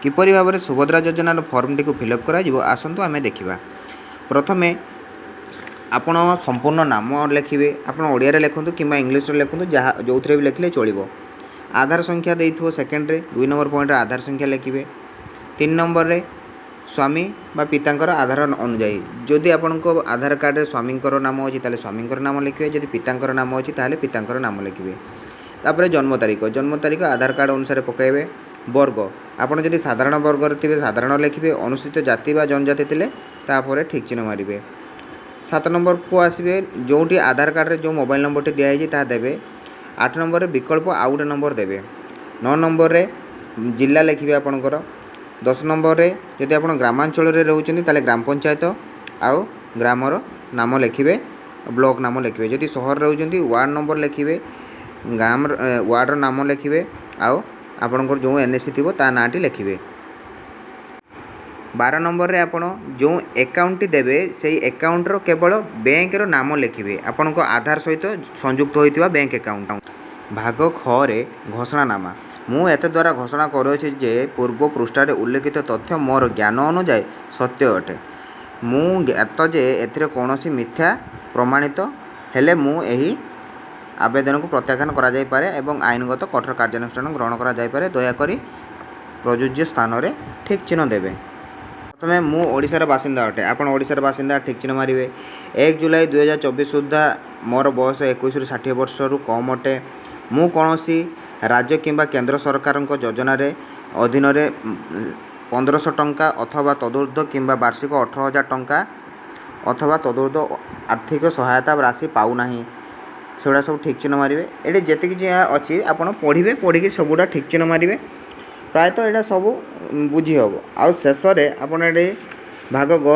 किपरि भाव में सुभद्रा योजनार फर्मटी को फिलअप करा आसतु आम देखा। प्रथमे आपण संपूर्ण नाम लिखिए, आपण ओडिया लिखुँ कि इंग्लीश लिखुँ जहाँ जो भी लिखले चलो। आधार संख्या देइथिबो सेकेंड रे, 2 नंबर पॉइंट आधार संख्या लिखिए। 3 नंबर रे स्वामी बा पितांकर आधार अनुजाई जदि आपंक आधार कार्ड रे स्वामींकर नाम अच्छी ताले स्वामींकर नाम लिखिए, जदि पितांकर नाम अच्छी ताले पितांकर नाम लिखिए। तापर जन्म तारीख आधार कार्ड अनुसार पकाइबे। वर्ग आपड़ जदि साधारण वर्ग थे साधारण लिखिए, अनुसूचित जाति बा जनजाति थे तापर ठीक चिन्ह मारे। 7 नंबर को आसवे जोटी आधार कार्ड रे जो मोबाइल नंबर टी दिखाई ता देवे। 8 नंबर रे विकल्प आउ गोटे नंबर देवे। 9 नंबर रे जिला लिखिए आपणकर। 10 नंबर रे जदि आप ग्रामांचल रे रहउछन्ती ताले ग्राम पंचायत आउ ग्रामर नाम लिखिए, ब्लॉक नाम लिखिए। जदि सहर रहउछन्ती वार्ड नंबर लिखिए, गाम वार्डर नाम लिखिए आउ आपणकर जो एनएससी थी ता नाटी लिखिए। 12 नंबर रे आपण जो अकाउंट देवे से अकाउंटर केवल बैंक रो नाम लिखिए, आपण को आधार सहित संयुक्त होइतिबा बैंक अकाउंट। भाग ख रे घोषणानामा मु एत द्वारा घोषणा करुछि जे पूर्व पृष्ठार उल्लेखित तथ्य मोर ज्ञान अनुसार सत्य अटे। मु ज्ञात जे एथिरे कोनोसी मिथ्या प्रमाणित हेले मु एही आवेदन को प्रत्याख्यान करा जाय पारे एवं आईनगत कठोर कार्यानुष्ठान ग्रहण करा जाय पारे। दयाकरी प्रयोज्य स्थान रे ठीक चिन्ह देबे। प्रथमे मु ओडिशार बासिंदा अटे, आपण ओडिशार बासिंदा ठीक चिन्ह मारिबे। 1 जुलाई 2024 सुधा मोर बयस 21 रु 60 वर्ष रु कम अटे। मु कोनोसी राज्य किंबा केंद्र सरकार योजना रे अधीन रे 1500 टंका अथवा तदूर्ध किंबा वार्षिक 18,000 टंका अथवा तदूर्ध आर्थिक सहायता राशि पाऊ नाही। सेगुड़ा सब ठीक चिन्ह मारे। ये जीक जहाँ अच्छी आप पढ़े पढ़ी सबुटा ठीक चिन्ह मारे। प्रायतः यहाँ सब बुझी हम। आउ शेष आपड़ ये भाग ग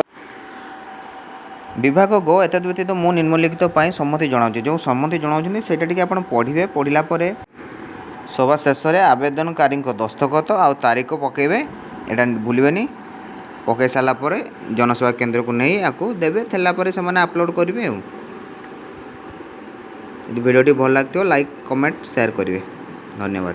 विभाग ग एत व्यतीत मु निम्नलिखित सम्मति जनाऊँ। जो सम्मति जनाऊँ से पढ़े पढ़ला सभा शेष आवेदनकारी दस्तखत आउ तारीख पकेबे। यहाँ भूलें पकई सारापर जनसेवा केन्द्र को नहीं आपको देवे थेलापर से अपलोड करेंगे। यदि वीडियोटी भल लगे लाइक कमेंट शेयर करेंगे। धन्यवाद।